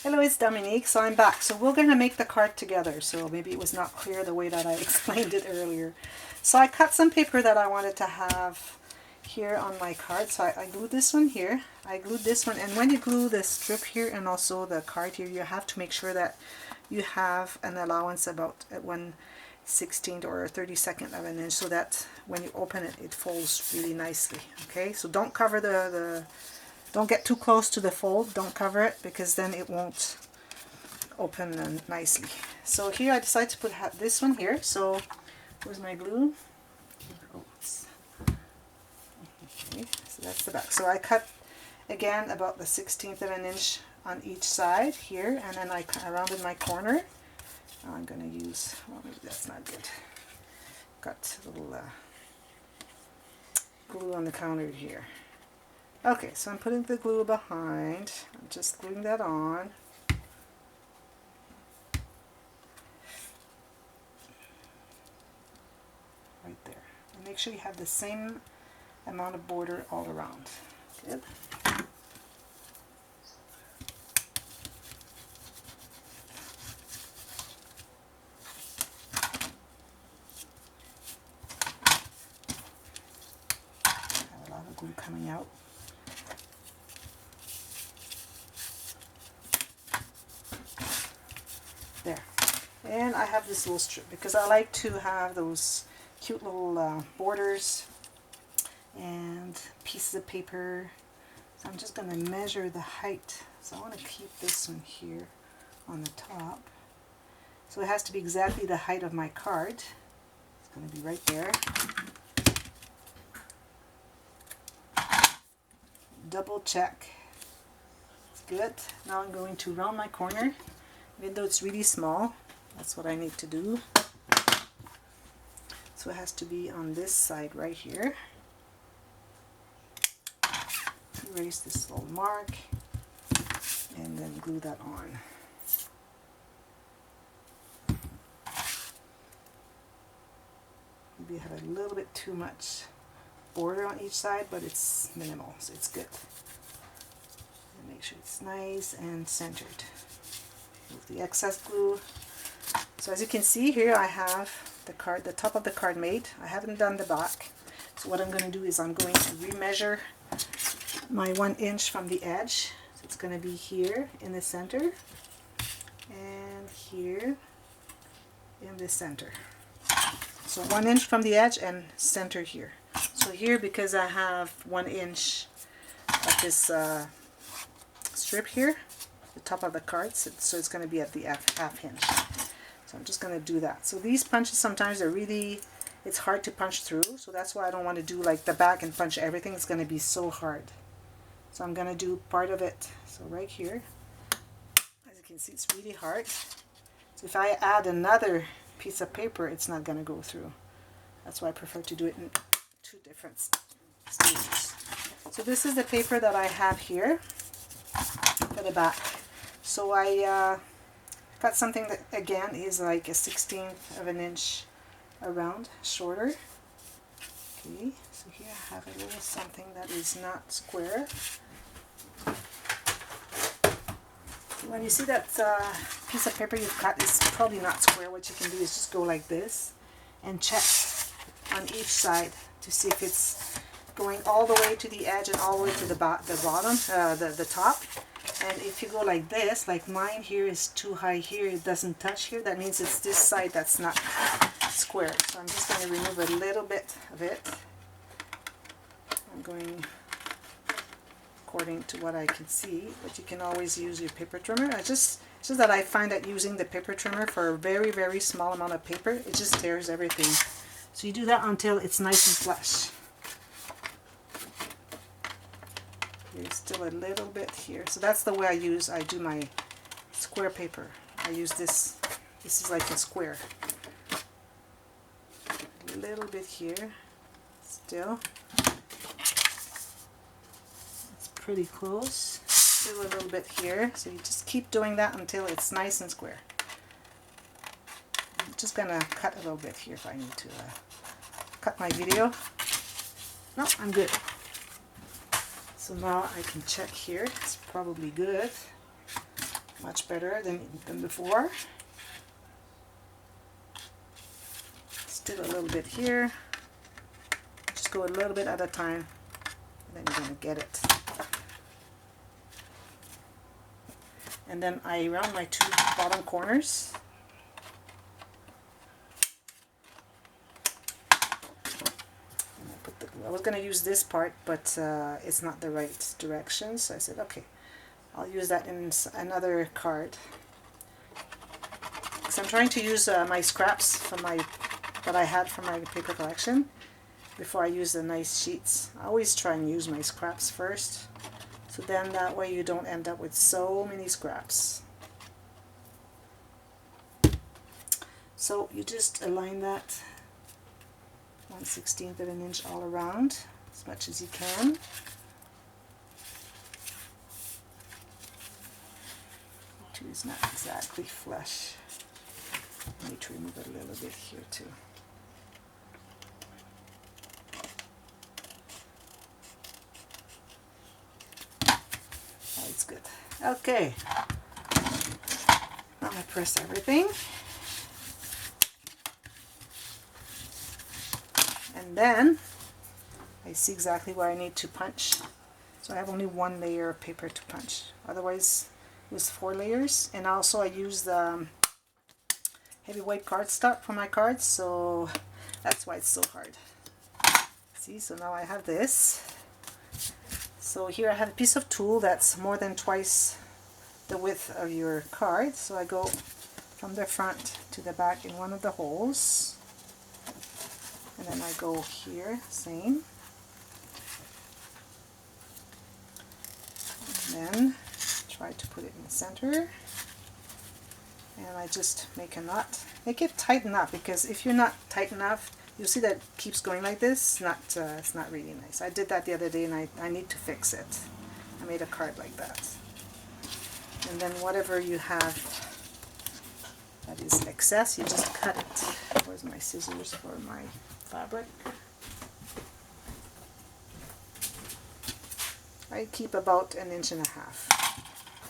Hello, it's Dominique. So I'm back. So we're going to make the card together. So maybe it was not clear the way that I explained it earlier. So I cut some paper that I wanted to have here on my card. So I glued this one here. I glued this one. And when you glue the strip here and also the card here, you have to make sure that you have an allowance about 1/16 or 32nd of an inch so that when you open it, it folds really nicely. Okay, so don't cover don't get too close to the fold, don't cover it, because then it won't open nicely. So here I decided to put this one here. So where's my glue? Okay, so that's the back. So I cut again about the 1/16 of an inch on each side here, and then I rounded my corner. I'm going to use, well, maybe that's not good. Got a little glue on the counter here. Okay, so I'm putting the glue behind. I'm just gluing that on. Right there. And make sure you have the same amount of border all around. Good. Have a lot of glue coming out. There. And I have this little strip because I like to have those cute little borders and pieces of paper. So I'm just going to measure the height. So I want to keep this one here on the top. So it has to be exactly the height of my card. It's going to be right there. Double check. It's good. Now I'm going to round my corner. Even though it's really small, that's what I need to do. So it has to be on this side right here. Erase this little mark and then glue that on. Maybe I have a little bit too much border on each side, but it's minimal, so it's good. And make sure it's nice and centered. Move the excess glue. So as you can see here, I have the top of the card made. I haven't done the back. So what I'm going to do is I'm going to remeasure my 1 inch from the edge. So it's going to be here in the center and here in the center. So 1 inch from the edge and center here. So here, because I have 1 inch of this strip here, the top of the card, so it's going to be at the half hinge. So I'm just going to do that. So these punches sometimes are really, it's hard to punch through, so that's why I don't want to do like the back and punch everything. It's going to be so hard. So I'm going to do part of it. So right here, as you can see, it's really hard. So if I add another piece of paper, it's not going to go through. That's why I prefer to do it in 2 different stages. So this is the paper that I have here for the back. So I got something that again is like a 1/16 of an inch around, shorter. Okay, so here I have a little something that is not square. When you see that piece of paper you've cut is probably not square, what you can do is just go like this and check on each side to see if it's going all the way to the edge and all the way to the bottom, the top. And if you go like this, like mine here is too high here, it doesn't touch here, that means it's this side that's not square. So I'm just going to remove a little bit of it. I'm going according to what I can see, but you can always use your paper trimmer. It's just that I find that using the paper trimmer for a very, very small amount of paper, it just tears everything. So you do that until it's nice and flush. There's still a little bit here. So that's the way I do my square paper. I use this. This is like a square. A little bit here. Still. It's pretty close. Still a little bit here. So you just keep doing that until it's nice and square. I'm just going to cut a little bit here if I need to cut my video. No, I'm good. So now I can check here. It's probably good. My much better than before. Still a little bit here. Just go a little bit at a time, and then you're going to get it. And then I round my two bottom corners. I was going to use this part, but it's not the right direction, so I said, okay, I'll use that in another card. Because I'm trying to use my scraps from that I had from my paper collection before I use the nice sheets. I always try and use my scraps first, so then that way you don't end up with so many scraps. So you just align that 1/16 of an inch all around as much as you can. Two is not exactly flush. I need to remove a little bit here too. Oh, it's good. Okay. Now I press everything. And then I see exactly where I need to punch. So I have only one layer of paper to punch. Otherwise it was 4 layers. And also I use the heavyweight cardstock for my cards, so that's why it's so hard. See, so now I have this. So here I have a piece of tulle that's more than twice the width of your card. So I go from the front to the back in one of the holes. And then I go here, same. And then try to put it in the center. And I just make a knot. Make it tight enough, because if you're not tight enough, you'll see that it keeps going like this. It's not really nice. I did that the other day, and I need to fix it. I made a card like that. And then whatever you have that is excess, you just cut it. Where's my scissors for my fabric? I keep about 1.5 inches.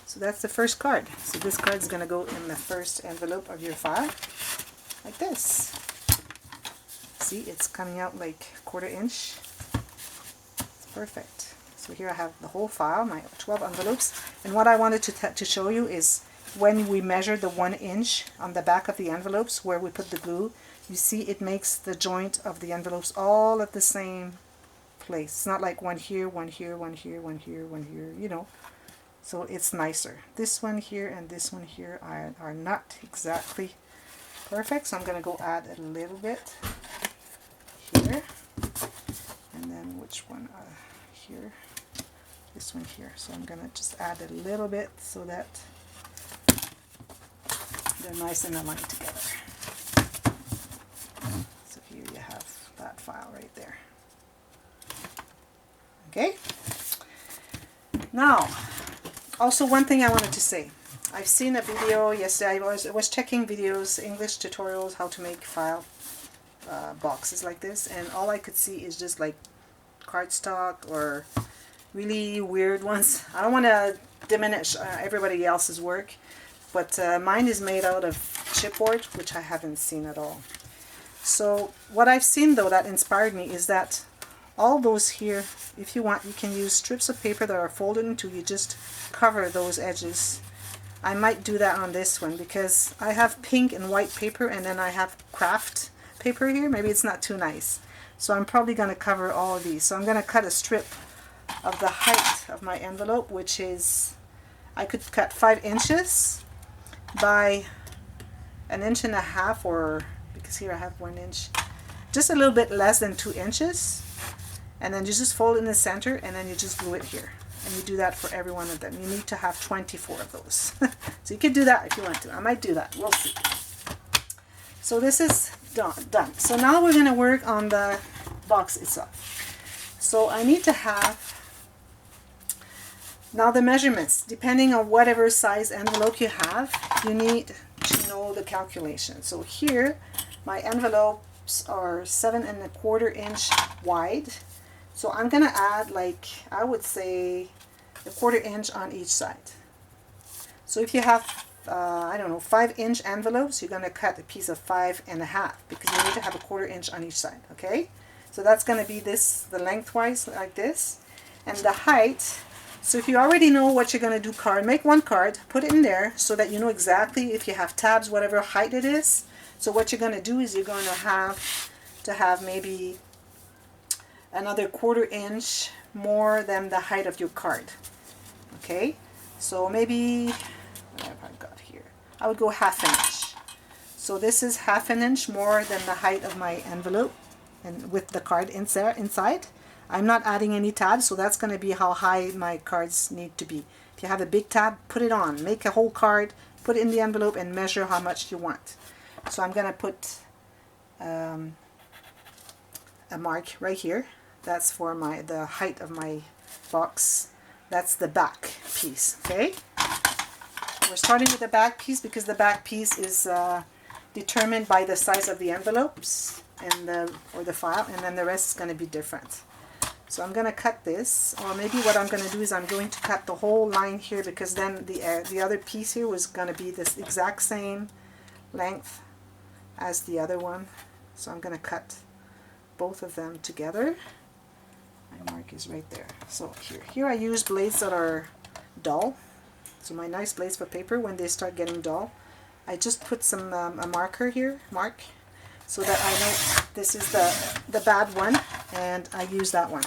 So that's the first card. So this card is going to go in the first envelope of your file, like this. See, it's coming out like 1/4 inch. It's perfect. So here I have the whole file, my 12 envelopes. And what I wanted to show you is when we measure the 1 inch on the back of the envelopes where we put the glue, you see it makes the joint of the envelopes all at the same place. It's not like one here, one here, one here, one here, one here, you know. So it's nicer. This one here and this one here are not exactly perfect, so I'm going to go add a little bit here. And then which one here? This one here. So I'm going to just add a little bit so that they're nice and aligned together. So here you have that file right there. Okay. Now, also one thing I wanted to say. I've seen a video yesterday. I was checking videos, English tutorials, how to make file boxes like this, and all I could see is just like cardstock or really weird ones. I don't want to diminish everybody else's work, but mine is made out of chipboard, which I haven't seen at all. So what I've seen though that inspired me is that all those here, if you want, you can use strips of paper that are folded into, you just cover those edges. I might do that on this one because I have pink and white paper, and then I have craft paper here. Maybe it's not too nice. So I'm probably going to cover all of these. So I'm going to cut a strip of the height of my envelope, which is, I could cut 5 inches by 1.5 inches, or because here I have 1 inch, just a little bit less than 2 inches. And then you just fold it in the center, and then you just glue it here. And you do that for every one of them. You need to have 24 of those. So you could do that if you want to. I might do that. We'll see. So this is done. So now we're going to work on the box itself. So I need to have, now the measurements, depending on whatever size envelope you have, you need to know the calculation. So here, my envelopes are 7¼ inch wide. So I'm going to add, like, I would say 1/4 inch on each side. So if you have, I don't know, 5-inch envelopes, you're going to cut a piece of 5.5 because you need to have a 1/4 inch on each side, okay? So that's going to be this, the lengthwise like this. And the height, so if you already know what you're going to do card, make one card, put it in there so that you know exactly if you have tabs, whatever height it is. So what you're going to do is you're going to have maybe another 1/4 inch more than the height of your card. Okay, so maybe, what have I got here? I would go 1/2 inch. So this is 1/2 inch more than the height of my envelope and with the card inside. I'm not adding any tabs, so that's going to be how high my cards need to be. If you have a big tab, put it on. Make a whole card, put it in the envelope, and measure how much you want. So I'm going to put a mark right here. That's for the height of my box. That's the back piece, okay? We're starting with the back piece because the back piece is determined by the size of the envelopes and or the file, and then the rest is going to be different. So I'm going to cut this, or maybe what I'm going to do is I'm going to cut the whole line here, because then the other piece here was going to be this exact same length as the other one. So I'm going to cut both of them together. My mark is right there. So here I use blades that are dull. So my nice blades for paper, when they start getting dull, I just put some a marker here, so that I know this is the bad one, and I use that one.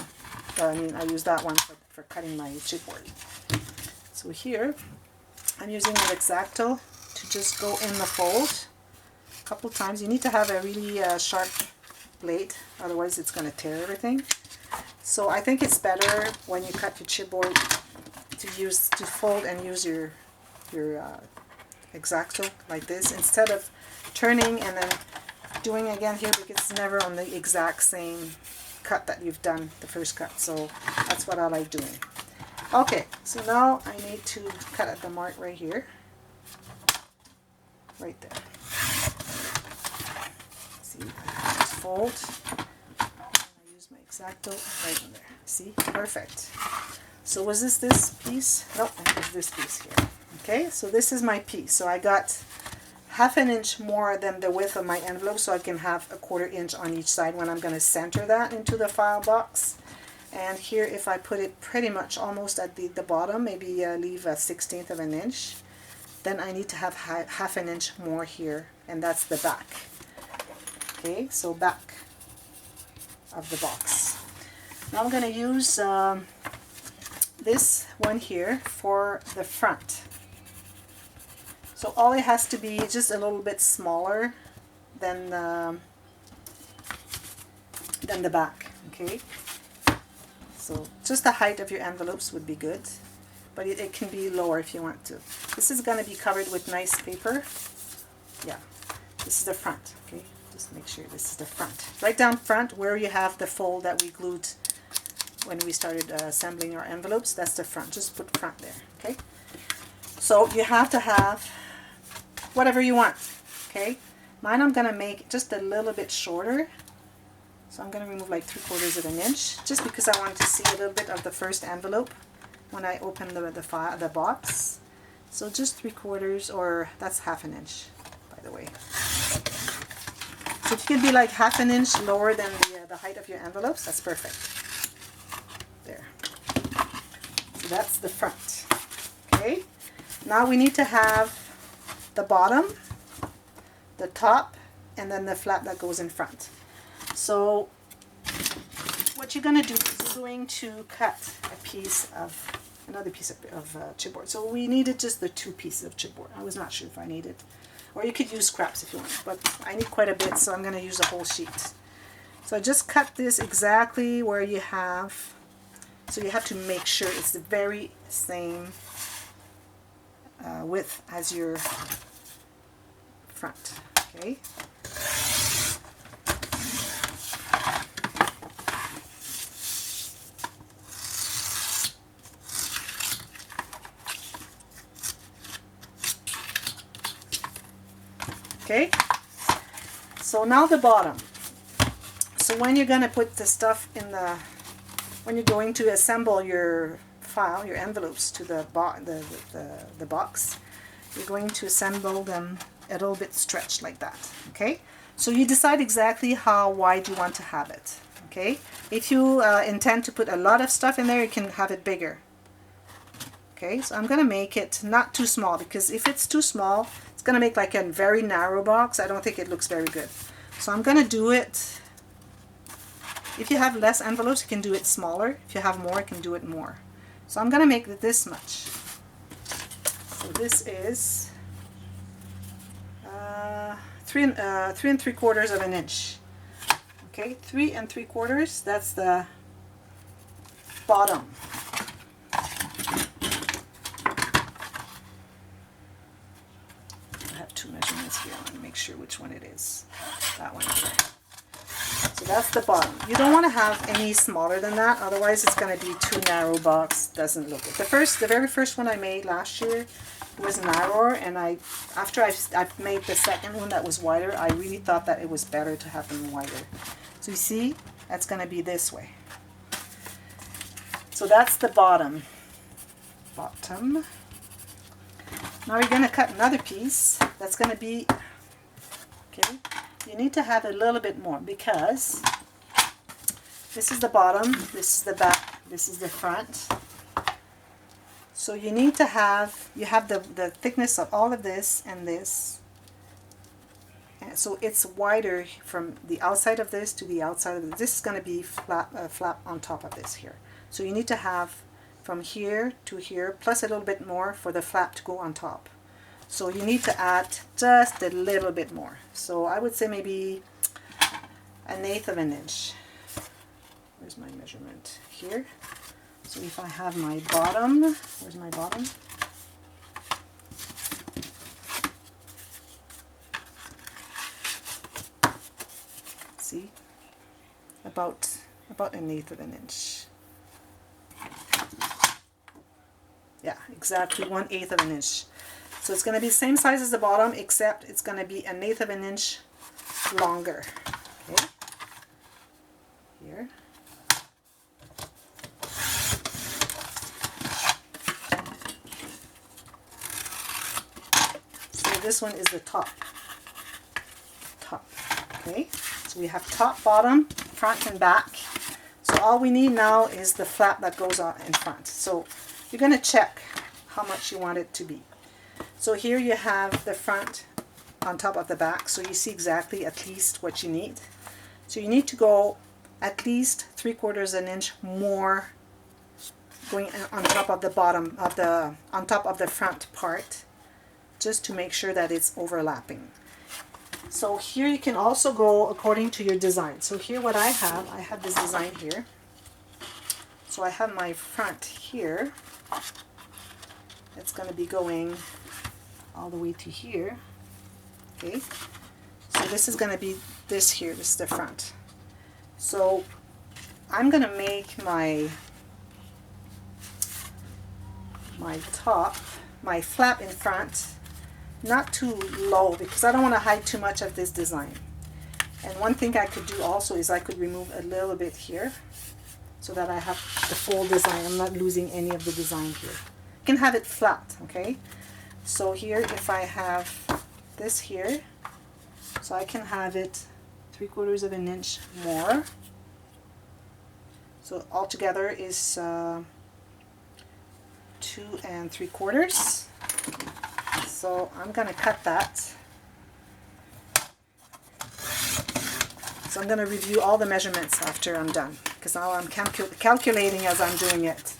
I use that one for cutting my chipboard. So here I'm using an X-Acto to just go in the fold a couple times. You need to have a really sharp blade, otherwise it's going to tear everything. So I think it's better when you cut your chipboard to fold and use your X-Acto like this, instead of turning and then doing again here, because it's never on the exact same cut that you've done the first cut. So that's what I like doing. Okay, so now I need to cut at the mark right here, right there. See, just fold. I use my X-Acto right in there. See, perfect. So was this piece? Nope, it was this piece here. Okay, so this is my piece. So I got 1/2 inch more than the width of my envelope, so I can have a 1/4 inch on each side when I'm going to center that into the file box. And here, if I put it pretty much almost at the bottom, maybe leave a 1/16 of an inch, then I need to have 1/2 inch more here, and that's the back. Okay, so back of the box. Now I'm going to use this one here for the front. So all it has to be just a little bit smaller than the back, okay? So just the height of your envelopes would be good, but it can be lower if you want to. This is going to be covered with nice paper. Yeah, this is the front, okay? Just make sure this is the front. Right down front where you have the fold that we glued when we started assembling our envelopes, that's the front. Just put front there, okay? So you have to have whatever you want, okay? Mine I'm going to make just a little bit shorter. So I'm going to remove like 3/4 of an inch, just because I want to see a little bit of the first envelope when I open the box. So just 3/4, or that's 1/2 inch, by the way. So if you could be like 1/2 inch lower than the height of your envelopes, that's perfect. There. So that's the front. Okay. Now we need to have the bottom, the top, and then the flap that goes in front. So what you're going to do is you're going to cut another piece of chipboard. So we needed just the 2 pieces of chipboard. I was not sure if I needed, or you could use scraps if you want, but I need quite a bit, so I'm going to use a whole sheet. So I just cut this exactly where you have, so you have to make sure it's the very same width as your front, okay? Okay, so now the bottom. So when you're going to put the stuff in when you're going to assemble your file, your envelopes to the box, you're going to assemble them a little bit stretched like that, okay? So you decide exactly how wide you want to have it, okay? If you intend to put a lot of stuff in there, you can have it bigger. Okay, so I'm going to make it not too small, because if it's too small, it's going to make like a very narrow box. I don't think it looks very good. So I'm going to do it, if you have less envelopes, you can do it smaller. If you have more, you can do it more. So I'm going to make it this much. So this is 3 3/3 of an inch. Okay, 3 3/4, that's the bottom. Measurements here. I want to make sure which one it is. That one here. So that's the bottom. You don't want to have any smaller than that, otherwise it's going to be too narrow box. Doesn't look good. The very first one I made last year was narrower, and after I've made the second one that was wider, I really thought that it was better to have them wider. So you see, that's going to be this way. So that's the bottom. Bottom. Now we're going to cut another piece that's going to be, okay, you need to have a little bit more, because this is the bottom, this is the back, this is the front. So you need to have, you have the thickness of all of this and this. And so it's wider from the outside of this to the outside of this. This is going to be flap on top of this here. So you need to have from here to here, plus a little bit more for the flap to go on top. So you need to add just a little bit more. So I would say maybe 1/8 of an inch. Where's my measurement? Here. So if I have my bottom, where's my bottom? See? About 1/8 of an inch. Yeah, exactly 1/8 of an inch. So it's going to be the same size as the bottom, except it's going to be 1/8 of an inch longer. Okay. Here. So this one is the top. Okay. So we have top, bottom, front, and back. So all we need now is the flap that goes on in front. So you're going to check how much you want it to be. So here you have the front on top of the back, so you see exactly at least what you need. So you need to go at least 3/4 an inch more going on top of the bottom of the, on top of the front part, just to make sure that it's overlapping. So here you can also go according to your design. So here what I have this design here. So I have my front here. It's going to be going all the way to here. Okay, so this is going to be this here, this is the front. So I'm going to make my top, my flap in front, not too low, because I don't want to hide too much of this design. And one thing I could do also is I could remove a little bit here, so that I have the full design. I'm not losing any of the design here. You can have it flat, okay? So here, if I have this here, so I can have it 3/4 of an inch more. So altogether is 2 3/4. So I'm going to cut that. So I'm going to review all the measurements after I'm done, because now I'm calculating as I'm doing it.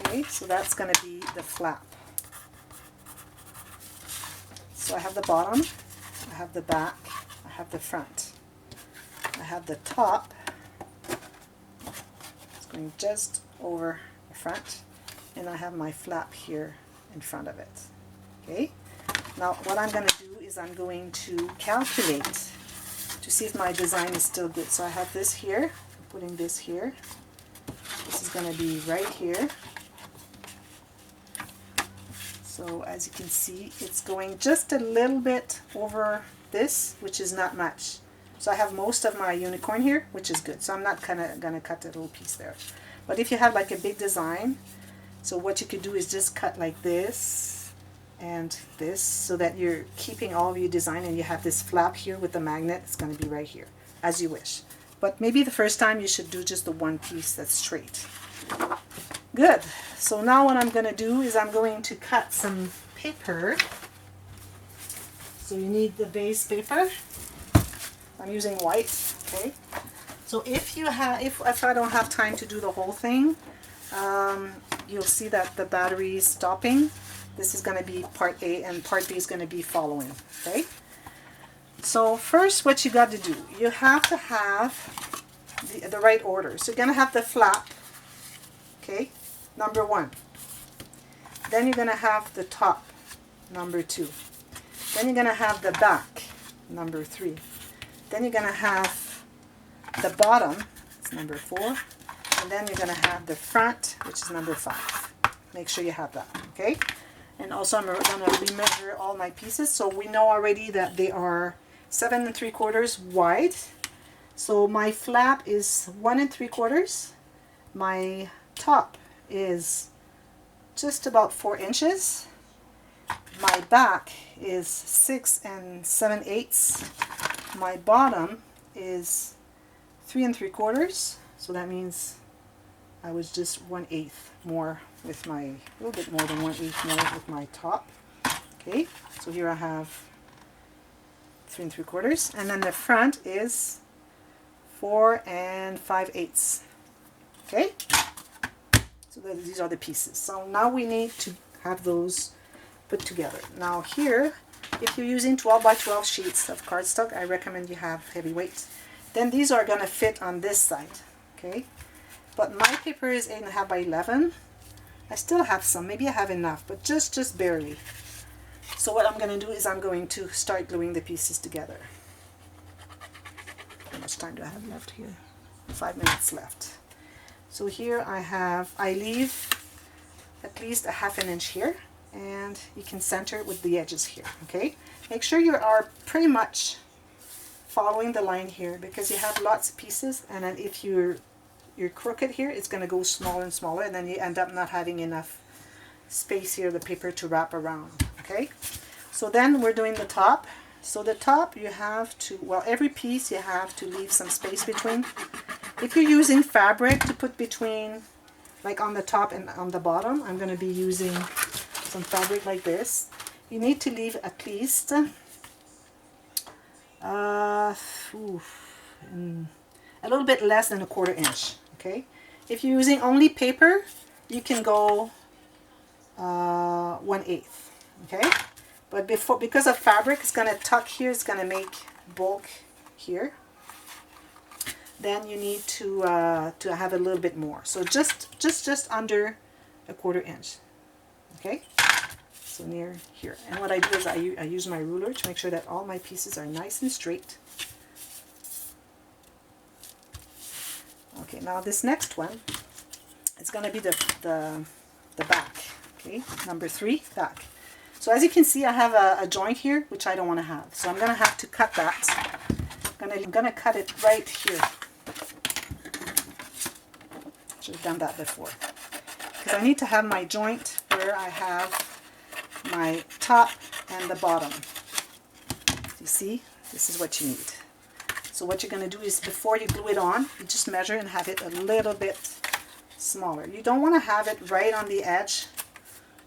Okay, so that's going to be the flap. So I have the bottom, I have the back, I have the front, I have the top. It's going just over the front, and I have my flap here in front of it. Okay, now what I'm going to do is I'm going to calculate to see if my design is still good. So I have this here, I'm putting this here, this is going to be right here. So as you can see, it's going just a little bit over this, which is not much. So I have most of my unicorn here, which is good. So I'm not going to cut a little piece there. But if you have like a big design, so what you could do is just cut like this, and this, so that you're keeping all of your design, and you have this flap here with the magnet. It's going to be right here, as you wish. But maybe the first time you should do just the one piece that's straight. Good. So now what I'm going to do is I'm going to cut some paper. So you need the base paper. I'm using white, okay? So if I don't have time to do the whole thing, you'll see that the battery is stopping. This is going to be part A, and part B is going to be following, okay? So first, what you got to do, you have to have the right order. So you're going to have the flap, okay, number 1. Then you're going to have the top, number 2. Then you're going to have the back, number 3. Then you're going to have the bottom, it's number 4. And then you're going to have the front, which is number 5. Make sure you have that, okay? And also I'm going to remeasure all my pieces. So we know already that they are 7 3/4 wide. So my flap is 1 3/4. My top is just about 4 inches. My back is 6 7/8. My bottom is 3 3/4. So that means I was just 1/8 more with my, a little bit more than 1/8 more with my top. Okay, so here I have 3 3/4, and then the front is 4 5/8. Okay, so these are the pieces. So now we need to have those put together. Now here, if you're using 12 by 12 sheets of cardstock, I recommend you have heavyweight. Then these are going to fit on this side, okay? But my paper is 8.5 by 11. I still have some, maybe I have enough, but just barely. So what I'm going to do is I'm going to start gluing the pieces together. How much time do I have left here? 5 minutes left. So here I leave at least a 1/2 inch here, and you can center it with the edges here, okay? Make sure you are pretty much following the line here, because you have lots of pieces, and then if you're crooked here, it's going to go smaller and smaller, and then you end up not having enough space here, the paper to wrap around, okay? So then we're doing the top. So the top, you have to, well, every piece you have to leave some space between. If you're using fabric to put between, like on the top and on the bottom, I'm going to be using some fabric like this. You need to leave at least a little bit less than a 1/4 inch, okay? If you're using only paper, you can go 1/8, okay? But because of fabric, it's going to tuck here, it's going to make bulk here. Then you need to have a little bit more. So just under a 1/4 inch, okay? So near here. And what I do is I use my ruler to make sure that all my pieces are nice and straight. Okay, now this next one, it's going to be the back, okay? Number 3, back. So as you can see, I have a joint here, which I don't want to have. So I'm going to have to cut that. I'm going to cut it right here. Should have done that before. Because I need to have my joint where I have my top and the bottom. You see? This is what you need. So what you're going to do is, before you glue it on, you just measure and have it a little bit smaller. You don't want to have it right on the edge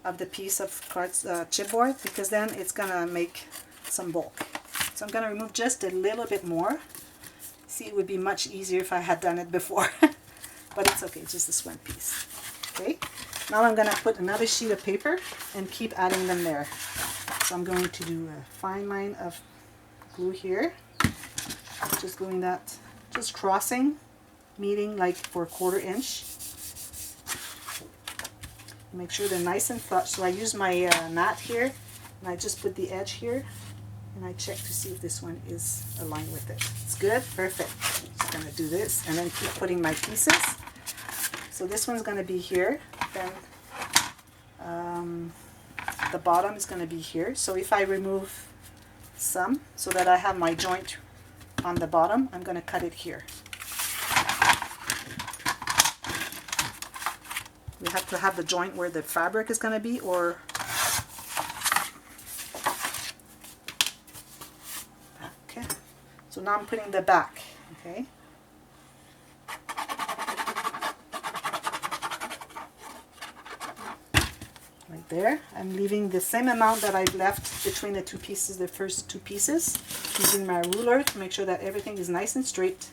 of the piece of chipboard, because then it's going to make some bulk. So I'm going to remove just a little bit more. See, it would be much easier if I had done it before. But it's okay, just this one piece. Okay, now I'm going to put another sheet of paper and keep adding them there. So I'm going to do a fine line of glue here. Just gluing that, just crossing, meeting like for a 1/4 inch. Make sure they're nice and flush. So I use my mat here, and I just put the edge here, and I check to see if this one is aligned with it. It's good, perfect. Just gonna do this, and then keep putting my pieces. So this one's gonna be here. Then the bottom is gonna be here. So if I remove some, so that I have my joint on the bottom, I'm gonna cut it here. We have to have the joint where the fabric is going to be, or So now I'm putting the back, okay? Right there. I'm leaving the same amount that I've left between the two pieces, the first two pieces, using my ruler to make sure that everything is nice and straight.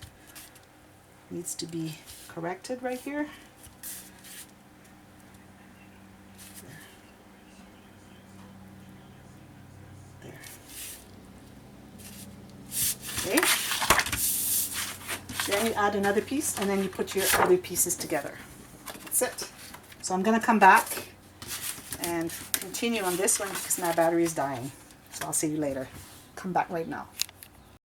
Needs to be corrected right here. There. Okay. Then you add another piece and then you put your other pieces together. That's it. So I'm going to come back and continue on this one because my battery is dying. So I'll see you later. Come back right now.